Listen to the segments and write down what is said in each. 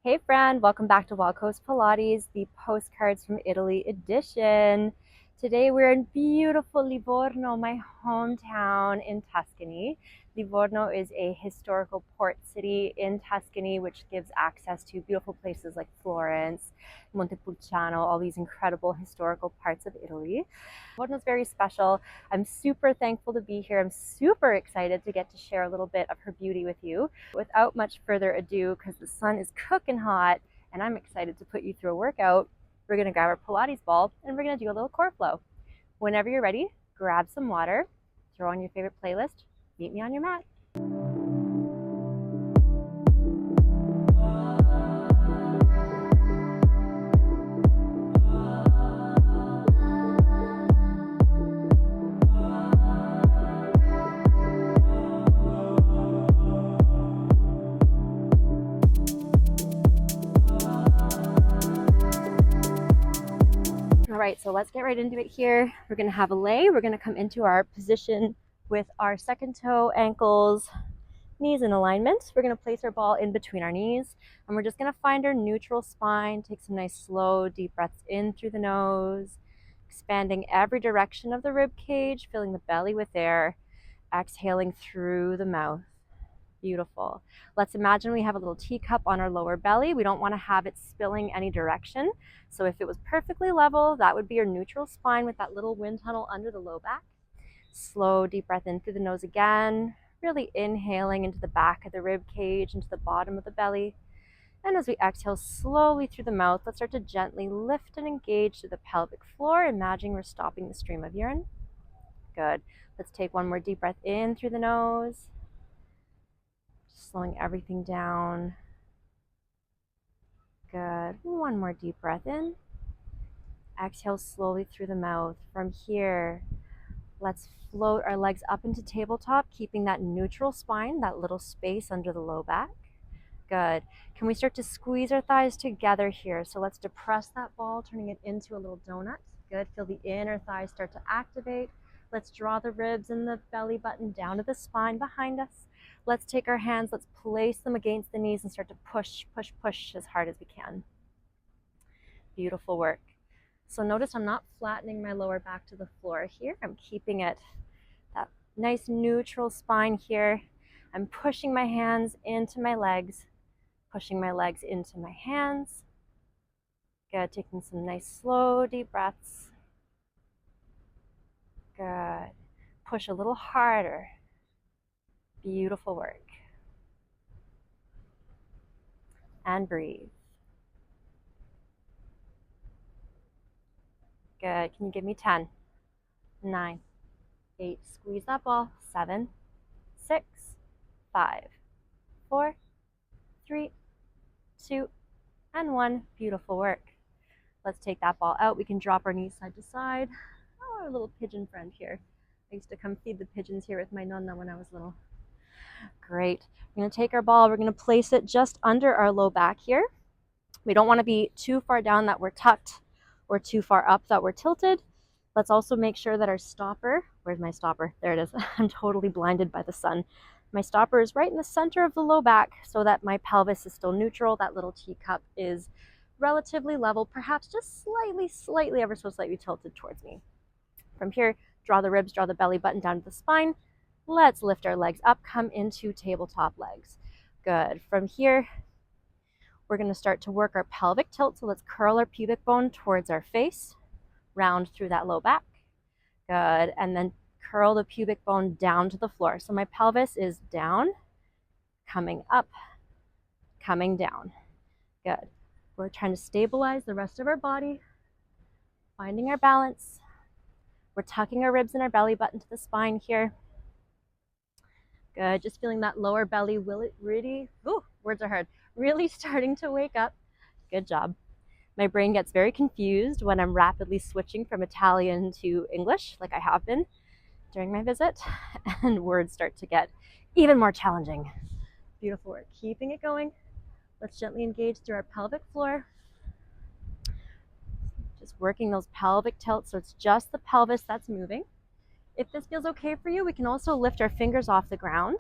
Hey friend, welcome back to Wild Coast Pilates, the Postcards from Italy edition. Today we're in beautiful Livorno, my hometown in Tuscany. Livorno is a historical port city in Tuscany, which gives access to beautiful places like Florence, Montepulciano, all these incredible historical parts of Italy. Livorno is very special. I'm super thankful to be here. I'm super excited to get to share a little bit of her beauty with you. Without much further ado, because the sun is cooking hot and I'm excited to put you through a workout, we're going to grab our Pilates ball and we're going to do a little core flow. Whenever you're ready, grab some water, throw on your favorite playlist, meet me on your mat. All right, so let's get right into it here. We're going to have a lay. We're going to come into our position with our second toe, ankles, knees in alignment. We're going to place our ball in between our knees, and we're just going to find our neutral spine. Take some nice slow deep breaths in through the nose, expanding every direction of the rib cage, filling the belly with air, exhaling through the mouth. Beautiful. Let's imagine we have a little teacup on our lower belly. We don't want to have it spilling any direction. So if it was perfectly level, that would be your neutral spine with that little wind tunnel under the low back. Slow deep breath in through the nose again, really inhaling into the back of the rib cage, into the bottom of the belly. And as we exhale slowly through the mouth, let's start to gently lift and engage to the pelvic floor, imagining we're stopping the stream of urine. Good. Let's take one more deep breath in through the nose. Slowing everything down. Good. One more deep breath in. Exhale slowly through the mouth. From here, let's float our legs up into tabletop, keeping that neutral spine, that little space under the low back. Good. Can we start to squeeze our thighs together here? So let's depress that ball, turning it into a little donut. Good. Feel the inner thighs start to activate. Let's draw the ribs and the belly button down to the spine behind us. Let's take our hands, let's place them against the knees and start to push, push, push as hard as we can. Beautiful work. So notice I'm not flattening my lower back to the floor here. I'm keeping it that nice neutral spine here. I'm pushing my hands into my legs, pushing my legs into my hands. Good, taking some nice slow deep breaths. Good. Push a little harder. Beautiful work. And breathe. Good. Can you give me 10, 9, 8, squeeze that ball, 7, 6, 5, 4, 3, 2, and 1. Beautiful work. Let's take that ball out. We can drop our knees side to side. Oh, our little pigeon friend here. I used to come feed the pigeons here with my nonna when I was little. Great. We're going to take our ball. We're going to place it just under our low back here. We don't want to be too far down that we're tucked or too far up that we're tilted. Let's also make sure that our stopper, where's my stopper? There it is. I'm totally blinded by the sun. My stopper is right in the center of the low back so that my pelvis is still neutral. That little teacup is relatively level, perhaps just slightly, ever so slightly tilted towards me. From here, draw the ribs, draw the belly button down to the spine. Let's lift our legs up, come into tabletop legs. Good. From here, we're going to start to work our pelvic tilt. So let's curl our pubic bone towards our face, round through that low back. Good. And then curl the pubic bone down to the floor. So my pelvis is down, coming up, coming down. Good. We're trying to stabilize the rest of our body, finding our balance. We're tucking our ribs and our belly button to the spine here. Good. Just feeling that lower belly. Will it really, words are hard, really starting to wake up. Good job. My brain gets very confused when I'm rapidly switching from Italian to English, like I have been during my visit, and words start to get even more challenging. Beautiful work. Keeping it going. Let's gently engage through our pelvic floor. Just working those pelvic tilts, so it's just the pelvis that's moving. If this feels okay for you, we can also lift our fingers off the ground,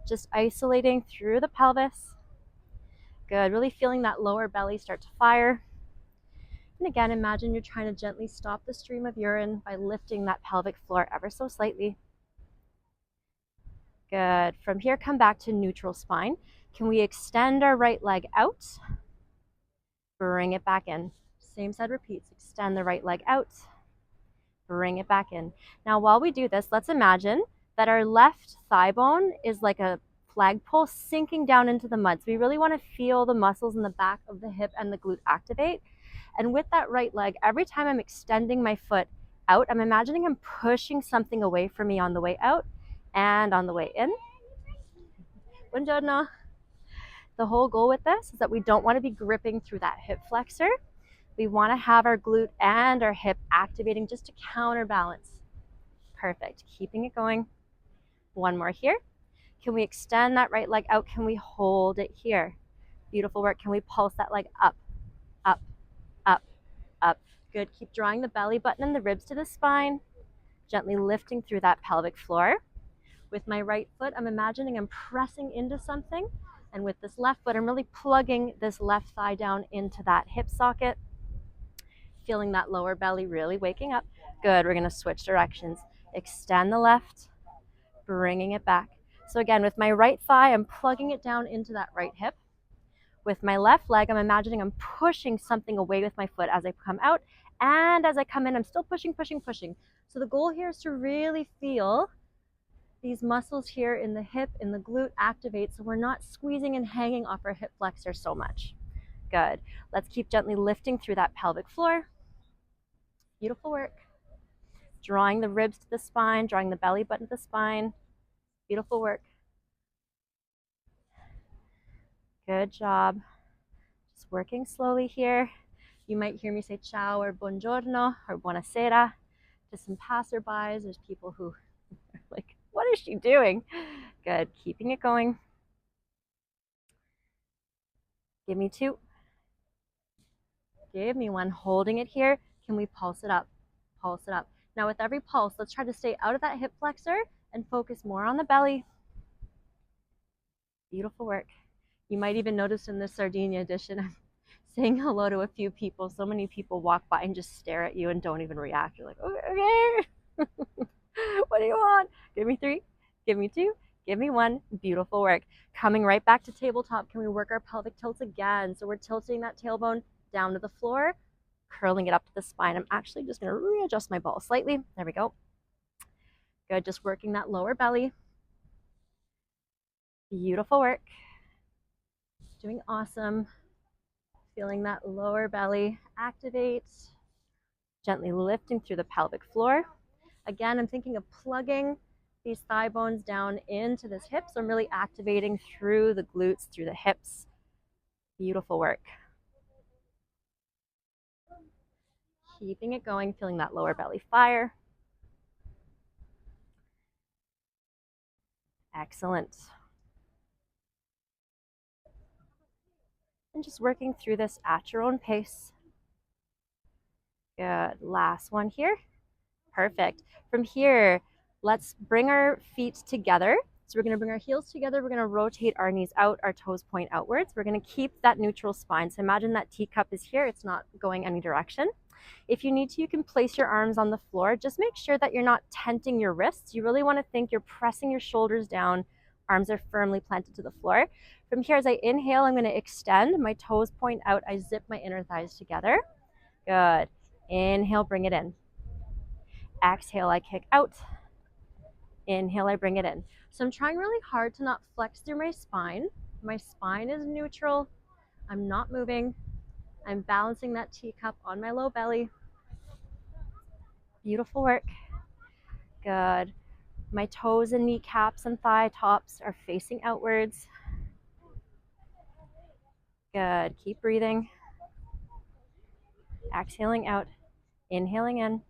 just isolating through the pelvis. Good, really feeling that lower belly start to fire. And again, imagine you're trying to gently stop the stream of urine by lifting that pelvic floor ever so slightly. Good. From here, come back to neutral spine. Can we extend our right leg out? Bring it back in. Same side repeats. Extend the right leg out. Bring it back in. Now, while we do this, let's imagine that our left thigh bone is like a flagpole sinking down into the mud. So we really want to feel the muscles in the back of the hip and the glute activate. And with that right leg, every time I'm extending my foot out, I'm imagining I'm pushing something away from me on the way out and on the way in. Buongiorno. The whole goal with this is that we don't want to be gripping through that hip flexor. We want to have our glute and our hip activating just to counterbalance. Perfect. Keeping it going. One more here. Can we extend that right leg out? Can we hold it here? Beautiful work. Can we pulse that leg up, up, up, up? Good. Keep drawing the belly button and the ribs to the spine. Gently lifting through that pelvic floor. With my right foot, I'm imagining I'm pressing into something. And with this left foot, I'm really plugging this left thigh down into that hip socket. Feeling that lower belly really waking up. Good. We're going to switch directions. Extend the left, bringing it back. So again, with my right thigh, I'm plugging it down into that right hip. With my left leg, I'm imagining I'm pushing something away with my foot as I come out. And as I come in, I'm still pushing, pushing, pushing. So the goal here is to really feel these muscles here in the hip, in the glute activate, so we're not squeezing and hanging off our hip flexor so much. Good. Let's keep gently lifting through that pelvic floor. Beautiful work. Drawing the ribs to the spine, drawing the belly button to the spine. Beautiful work. Good job. Just working slowly here. You might hear me say ciao or buongiorno or buonasera to some passerbys. There's people who are like, what is she doing? Good. Keeping it going. Give me two. Give me one. Holding it here. Can we pulse it up? Pulse it up. Now with every pulse, let's try to stay out of that hip flexor and focus more on the belly. Beautiful work. You might even notice in this Sardinia edition, I'm saying hello to a few people. So many people walk by and just stare at you and don't even react. You're like, okay. What do you want? Give me three. Give me two. Give me one. Beautiful work. Coming right back to tabletop. Can we work our pelvic tilts again? So we're tilting that tailbone down to the floor, curling it up to the spine. I'm actually just going to readjust my ball slightly. There we go. Good. Just working that lower belly. Beautiful work. Doing awesome. Feeling that lower belly activate. Gently lifting through the pelvic floor. Again, I'm thinking of plugging these thigh bones down into this hip. So I'm really activating through the glutes, through the hips. Beautiful work. Keeping it going, feeling that lower belly fire. Excellent. And just working through this at your own pace. Good. Last one here. Perfect. From here, let's bring our feet together. So we're going to bring our heels together. We're going to rotate our knees out, our toes point outwards. We're going to keep that neutral spine. So imagine that teacup is here. It's not going any direction. If you need to, you can place your arms on the floor. Just make sure that you're not tenting your wrists. You really want to think you're pressing your shoulders down. Arms are firmly planted to the floor. From here, as I inhale, I'm going to extend. My toes point out. I zip my inner thighs together. Good. Inhale, bring it in. Exhale, I kick out. Inhale, I bring it in. So I'm trying really hard to not flex through my spine. My spine is neutral. I'm not moving. I'm balancing that teacup on my low belly. Beautiful work. Good. My toes and kneecaps and thigh tops are facing outwards. Good. Keep breathing. Exhaling out. Inhaling in.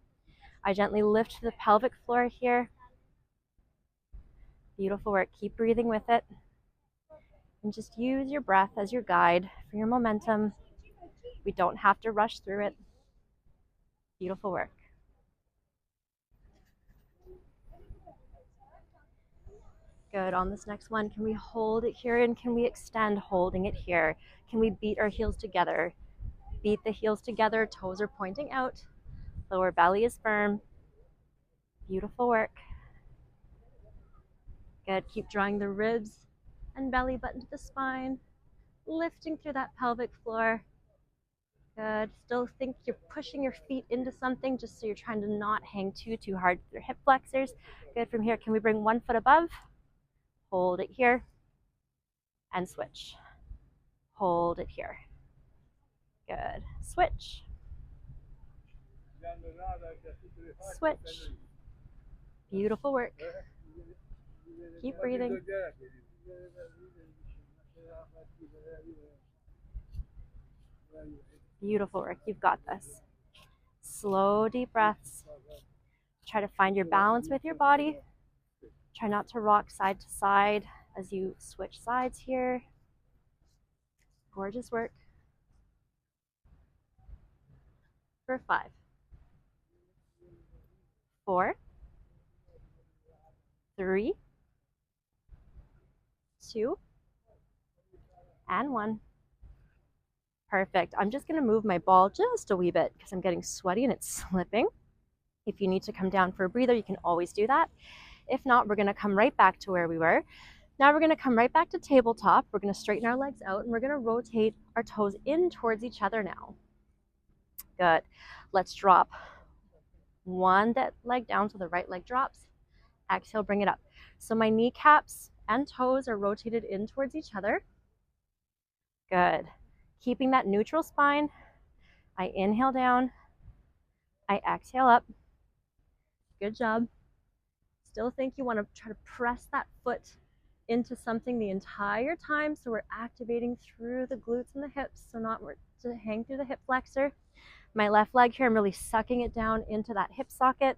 I gently lift the pelvic floor here. Beautiful work. Keep breathing with it. And just use your breath as your guide for your momentum. We don't have to rush through it. Beautiful work. Good. On this next one, can we hold it here and can we extend holding it here? Can we beat our heels together? Beat the heels together, toes are pointing out, lower belly is firm. Beautiful work. Good. Keep drawing the ribs and belly button to the spine, lifting through that pelvic floor. Good. Still think you're pushing your feet into something just so you're trying to not hang too hard with your hip flexors. Good. From here, can we bring one foot above? Hold it here and switch. Hold it here. Good. Switch. Switch. Beautiful work. Keep breathing. Beautiful work. You've got this. Slow, deep breaths. Try to find your balance with your body. Try not to rock side to side as you switch sides here. Gorgeous work. For 5, 4, 3, 2, and 1. Perfect. I'm just going to move my ball just a wee bit because I'm getting sweaty and it's slipping. If you need to come down for a breather, you can always do that. If not, we're going to come right back to where we were. Now we're going to come right back to tabletop. We're going to straighten our legs out and we're going to rotate our toes in towards each other now. Good. Let's drop one leg down so the right leg drops. Exhale, bring it up. So my kneecaps and toes are rotated in towards each other. Good. Keeping that neutral spine. I inhale down. I exhale up. Good job. Still think you want to try to press that foot into something the entire time so we're activating through the glutes and the hips, so not to hang through the hip flexor. My left leg here, I'm really sucking it down into that hip socket.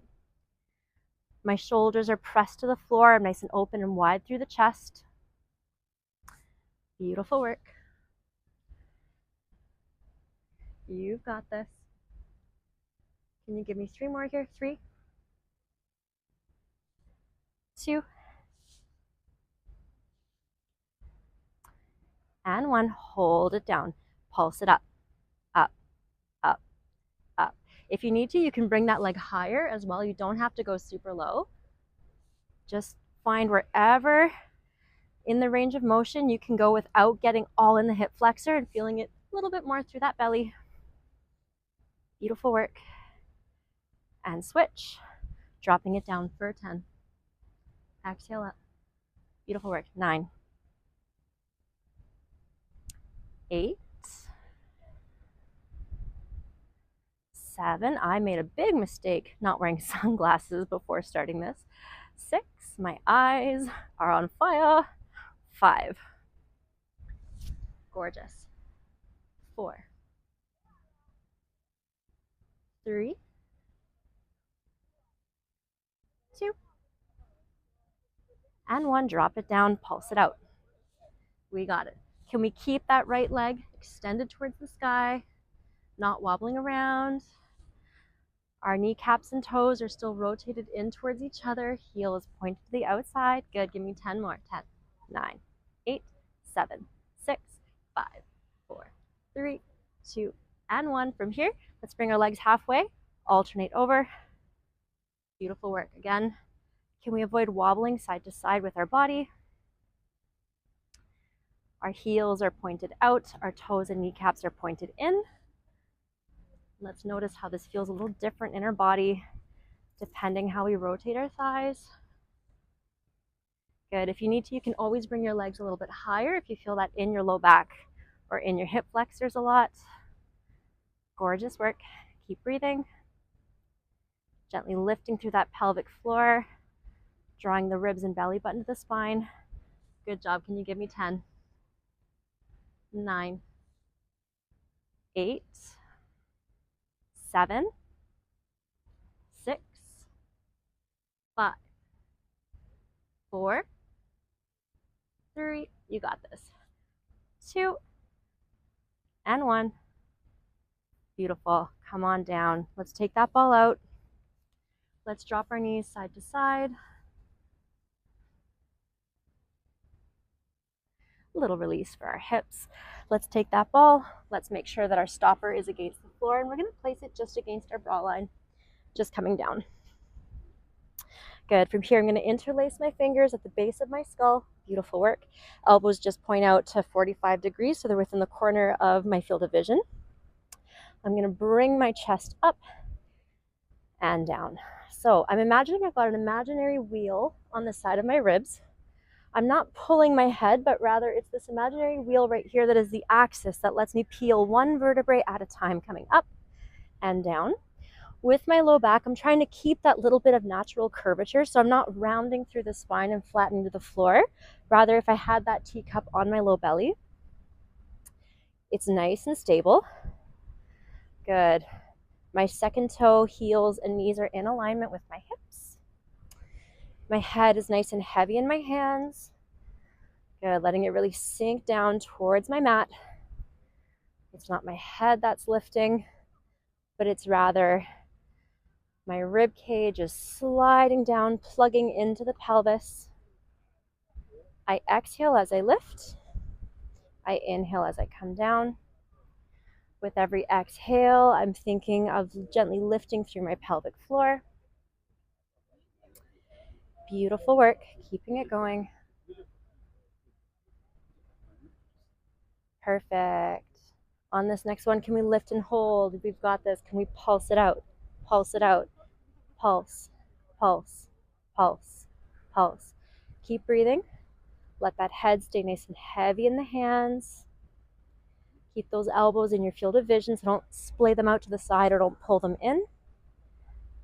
My shoulders are pressed to the floor. I'm nice and open and wide through the chest. Beautiful work. You've got this. Can you give me 3 more here? 3, 2, and 1. Hold it down. Pulse it up, up, up, up. If you need to, you can bring that leg higher as well. You don't have to go super low. Just find wherever in the range of motion you can go without getting all in the hip flexor and feeling it a little bit more through that belly. Beautiful work. And switch. Dropping it down for 10. Exhale up. Beautiful work. 9, 8, 7. I made a big mistake not wearing sunglasses before starting this. 6. My eyes are on fire. 5. Gorgeous. 4, 3, 2, and 1. Drop it down, pulse it out. We got it. Can we keep that right leg extended towards the sky, not wobbling around? Our kneecaps and toes are still rotated in towards each other. Heel is pointed to the outside. Good. Give me 10 more. 10, 9, 8, 7, 6, 5, 4, 3, 2, and 1. From here, let's bring our legs halfway. Alternate over. Beautiful work. Again, can we avoid wobbling side to side with our body? Our heels are pointed out. Our toes and kneecaps are pointed in. Let's notice how this feels a little different in our body, depending how we rotate our thighs. Good. If you need to, you can always bring your legs a little bit higher if you feel that in your low back or in your hip flexors a lot. Gorgeous work. Keep breathing. Gently lifting through that pelvic floor, drawing the ribs and belly button to the spine. Good job. Can you give me 10, 9, 8, 7, 6, 5, 4, 3, you got this, 2, and 1. Beautiful. Come on down. Let's take that ball out. Let's drop our knees side to side. little release for our hips. Let's take that ball. Let's make sure that our stopper is against the floor, and we're going to place it just against our bra line, just coming down. Good. From here, I'm going to interlace my fingers at the base of my skull. Beautiful work. Elbows just point out to 45 degrees, so they're within the corner of my field of vision. I'm going to bring my chest up and down. So I'm imagining I've got an imaginary wheel on the side of my ribs. I'm not pulling my head, but rather it's this imaginary wheel right here that is the axis that lets me peel one vertebrae at a time, coming up and down. With my low back, I'm trying to keep that little bit of natural curvature, so I'm not rounding through the spine and flattening to the floor. Rather, if I had that teacup on my low belly, it's nice and stable. Good. My second toe, heels, and knees are in alignment with my hips. My head is nice and heavy in my hands. Good, letting it really sink down towards my mat. It's not my head that's lifting, but it's rather my rib cage is sliding down, plugging into the pelvis. I exhale as I lift. I inhale as I come down. With every exhale, I'm thinking of gently lifting through my pelvic floor. Beautiful work, keeping it going. Perfect. On this next one, can we lift and hold? We've got this. Can we pulse it out? Pulse it out. Pulse, pulse, pulse, pulse. Keep breathing. Let that head stay nice and heavy in the hands. Keep those elbows in your field of vision, so don't splay them out to the side or don't pull them in.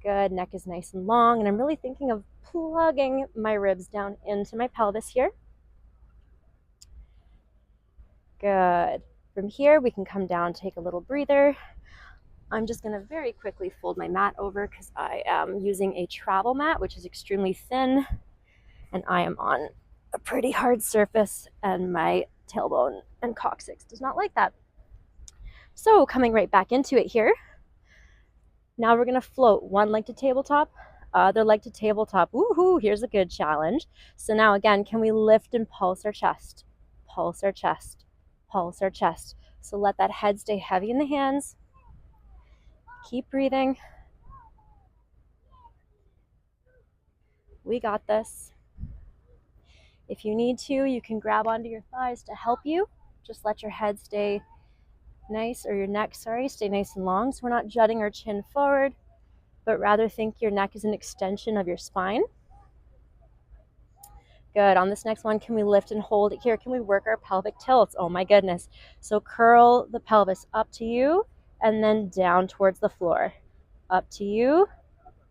Good, neck is nice and long, and I'm really thinking of plugging my ribs down into my pelvis here. Good. From here, we can come down, take a little breather. I'm just going to very quickly fold my mat over because I am using a travel mat, which is extremely thin, and I am on a pretty hard surface, and my tailbone and coccyx does not like that. So coming right back into it here. Now we're going to float one leg to tabletop, other leg to tabletop. Woohoo, here's a good challenge. So now again, can we lift and pulse our chest? Pulse our chest, pulse our chest. So let that head stay heavy in the hands. Keep breathing. We got this. If you need to, you can grab onto your thighs to help you. Just let your head stay nice, or your neck, stay nice and long. So we're not jutting our chin forward, but rather think your neck is an extension of your spine. Good. On this next one, can we lift and hold it here? Can we work our pelvic tilts? Oh my goodness. So curl the pelvis up to you and then down towards the floor. Up to you,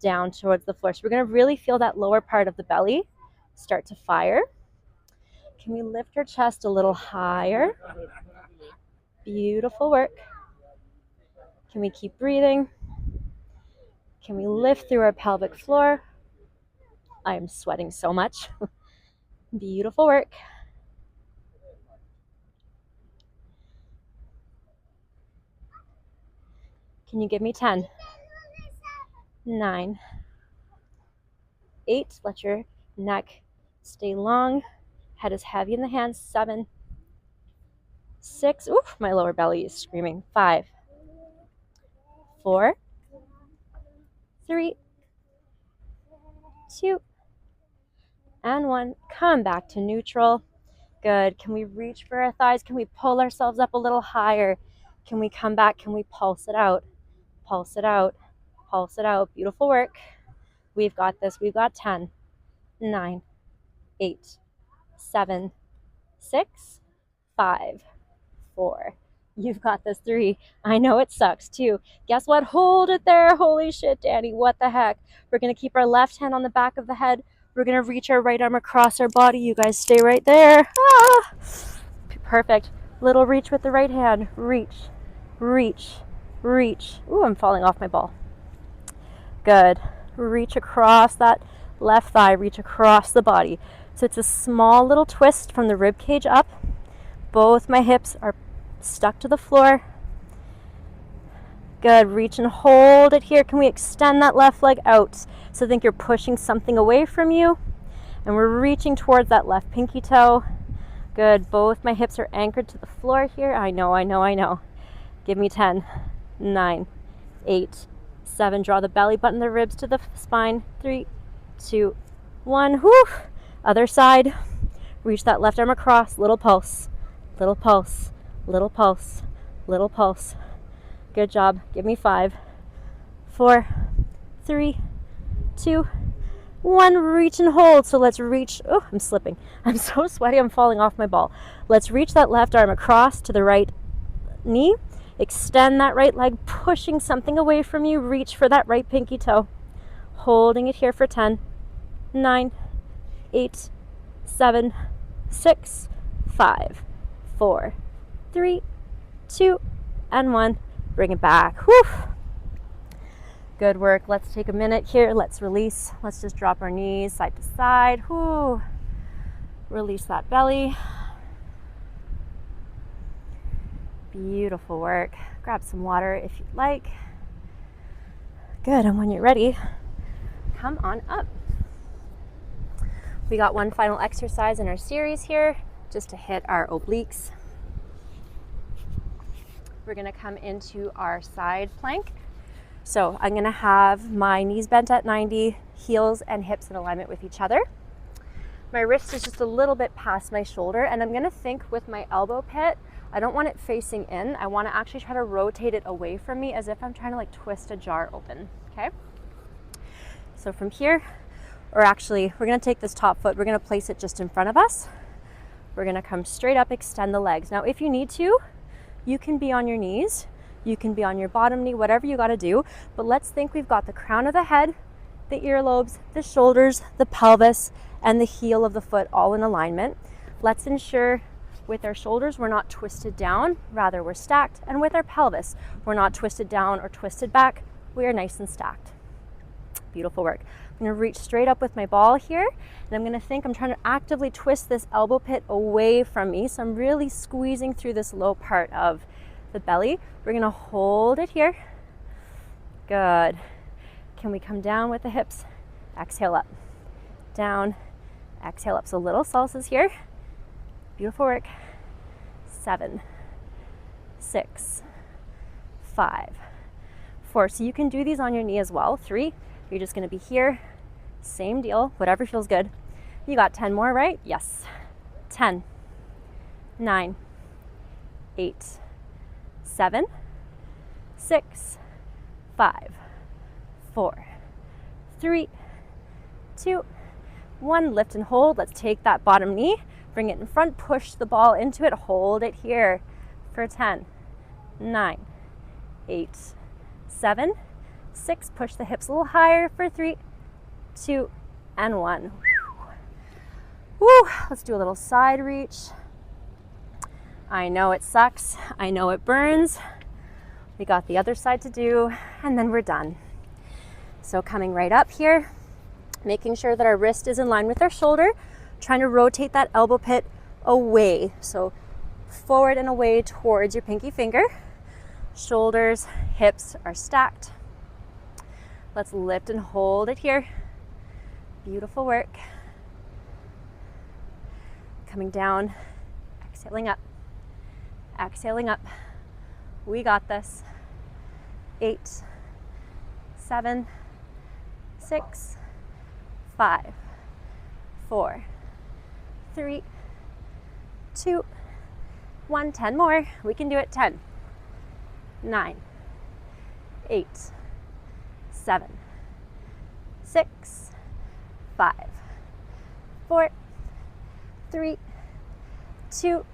down towards the floor. So we're going to really feel that lower part of the belly start to fire. Can we lift our chest a little higher? Beautiful work. Can we keep breathing? Can we lift through our pelvic floor? I am sweating so much. Beautiful work. Can you give me 10? 9, 8, let your neck stay long. Head is heavy in the hands. 7, 6, oof, my lower belly is screaming. 5, 4, 3, 2, and 1. Come back to neutral. Good. Can we reach for our thighs? Can we pull ourselves up a little higher? Can we come back? Can we pulse it out? Pulse it out. Pulse it out. Beautiful work. We've got this. We've got 10, 9, 8, 7, 6, 5, 4. You've got this. 3. I know it sucks. 2. Guess what? Hold it there. Holy shit, Dani. What the heck? We're going to keep our left hand on the back of the head. We're going to reach our right arm across our body. You guys stay right there. Ah! Perfect. Little reach with the right hand. Reach, reach, reach. Ooh, I'm falling off my ball. Good. Reach across that left thigh. Reach across the body. So it's a small little twist from the rib cage up. Both my hips are stuck to the floor. Good. Reach and hold it here. Can we extend that left leg out? So think you're pushing something away from you, and we're reaching towards that left pinky toe. Good. Both my hips are anchored to the floor here. I know. Give me 10, 9, 8, 7. Draw the belly button, the ribs to the spine. 3, 2, 1. Whew. Other side. Reach that left arm across. Little pulse, little pulse, little pulse, little pulse. Good job. Give me 5, 4, 3, 2, 1. Reach and hold. So let's reach. Oh, I'm slipping. I'm so sweaty. I'm falling off my ball. Let's reach that left arm across to the right knee. Extend that right leg, pushing something away from you. Reach for that right pinky toe. Holding it here for 10, 9, 8, 7, 6, 5, 4, 3, 2, and 1. Bring it back. Whew. Good work. Let's take a minute here. Let's release. Let's just drop our knees side to side. Whew. Release that belly. Beautiful work. Grab some water if you'd like. Good. And when you're ready, come on up. We got one final exercise in our series here, just to hit our obliques. We're going to come into our side plank. So I'm going to have my knees bent at 90, heels and hips in alignment with each other. My wrist is just a little bit past my shoulder, and I'm going to think with my elbow pit. I don't want it facing in. I want to actually try to rotate it away from me as if I'm trying to like twist a jar open, okay? So from here, or actually, we're going to take this top foot, we're going to place it just in front of us. We're going to come straight up, extend the legs. Now, if you need to, you can be on your knees, you can be on your bottom knee, whatever you got to do. But let's think we've got the crown of the head, the earlobes, the shoulders, the pelvis, and the heel of the foot all in alignment. Let's ensure with our shoulders, we're not twisted down, rather we're stacked. And with our pelvis, we're not twisted down or twisted back, we are nice and stacked. Beautiful work. I'm going to reach straight up with my ball here, and I'm going to think I'm trying to actively twist this elbow pit away from me. So I'm really squeezing through this low part of the belly. We're going to hold it here. Good. Can we come down with the hips? Exhale up. Down. Exhale up. So little salsas here. Beautiful work. 7, 6, 5, 4. So you can do these on your knee as well. 3. You're just going to be here. Same deal. Whatever feels good. You got 10 more, right? Yes. 10, 9, 8, 7, 6, 5, 4, 3, 2, 1. Lift and hold. Let's take that bottom knee. Bring it in front, push the ball into it, hold it here for 10, 9, 8, 7, 6. Push the hips a little higher for 3, 2, and 1. Woo. Let's do a little side reach. I know it sucks. I know it burns. We got the other side to do, and then we're done. So coming right up here, making sure that our wrist is in line with our shoulder, trying to rotate that elbow pit away. So forward and away towards your pinky finger. Shoulders, hips are stacked. Let's lift and hold it here. Beautiful work. Coming down, exhaling up. Exhaling up. We got this. 8, 7, 6, 5, 4, 3, 2, 1. 10 more. We can do it. 10, 9, 8, 7, 6, 5, 4, 3, 2,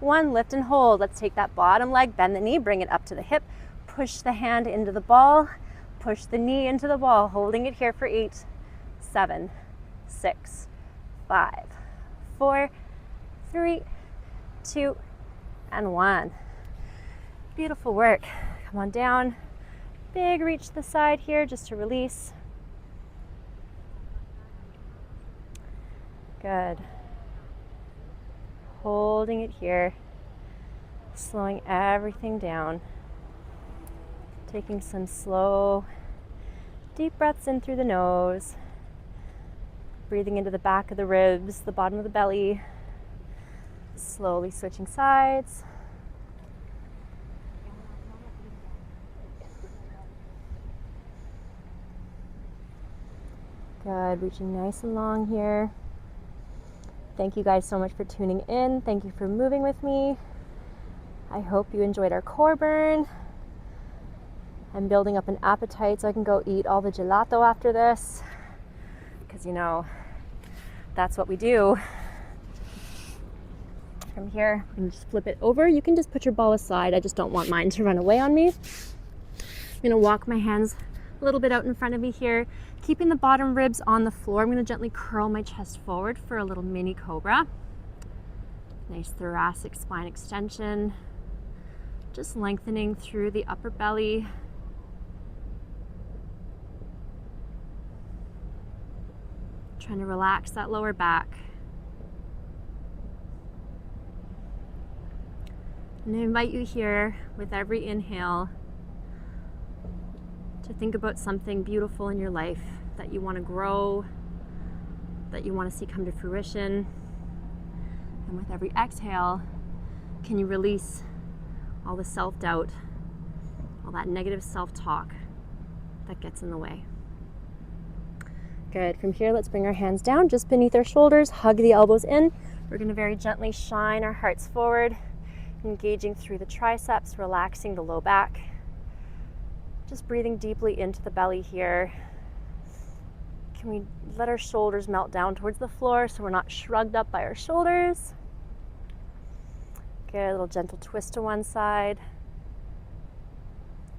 1. Lift and hold. Let's take that bottom leg, bend the knee, bring it up to the hip, push the hand into the ball, push the knee into the ball, holding it here for 8, 7, 6, 5, 4, 3, 2, and 1. Beautiful work. Come on down. Big reach to the side here just to release. Good. Holding it here. Slowing everything down. Taking some slow, deep breaths in through the nose. Breathing into the back of the ribs, the bottom of the belly. Slowly switching sides. Good, reaching nice and long here. Thank you guys so much for tuning in. Thank you for moving with me. I hope you enjoyed our core burn. I'm building up an appetite so I can go eat all the gelato after this, because you know, that's what we do. From here, I'm gonna just flip it over. You can just put your ball aside. I just don't want mine to run away on me. I'm gonna walk my hands a little bit out in front of me here, keeping the bottom ribs on the floor. I'm gonna gently curl my chest forward for a little mini cobra. Nice thoracic spine extension. Just lengthening through the upper belly. Trying to relax that lower back. And I invite you here with every inhale to think about something beautiful in your life that you want to grow, that you want to see come to fruition. And with every exhale, can you release all the self-doubt, all that negative self-talk that gets in the way. Good. From here, let's bring our hands down just beneath our shoulders, hug the elbows in. We're going to very gently shine our hearts forward, engaging through the triceps, relaxing the low back. Just breathing deeply into the belly here. Can we let our shoulders melt down towards the floor so we're not shrugged up by our shoulders? Good, a little gentle twist to one side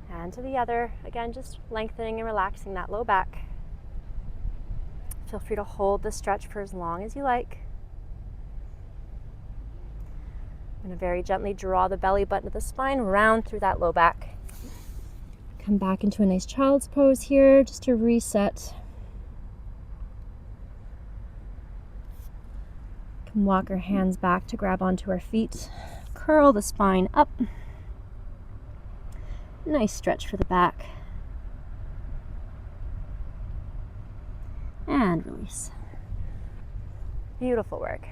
and to the other. Again, just lengthening and relaxing that low back. Feel free to hold the stretch for as long as you like. I'm going to very gently draw the belly button of the spine round through that low back. Come back into a nice child's pose here just to reset. Can walk our hands back to grab onto our feet. Curl the spine up. Nice stretch for the back. And release. Beautiful work.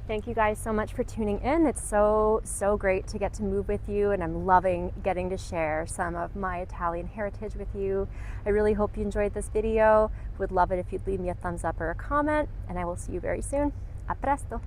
Thank you guys so much for tuning in. It's so great to get to move with you, and I'm loving getting to share some of my Italian heritage with you. I really hope you enjoyed this video. Would love it if you'd leave me a thumbs up or a comment, and I will see you very soon. A presto!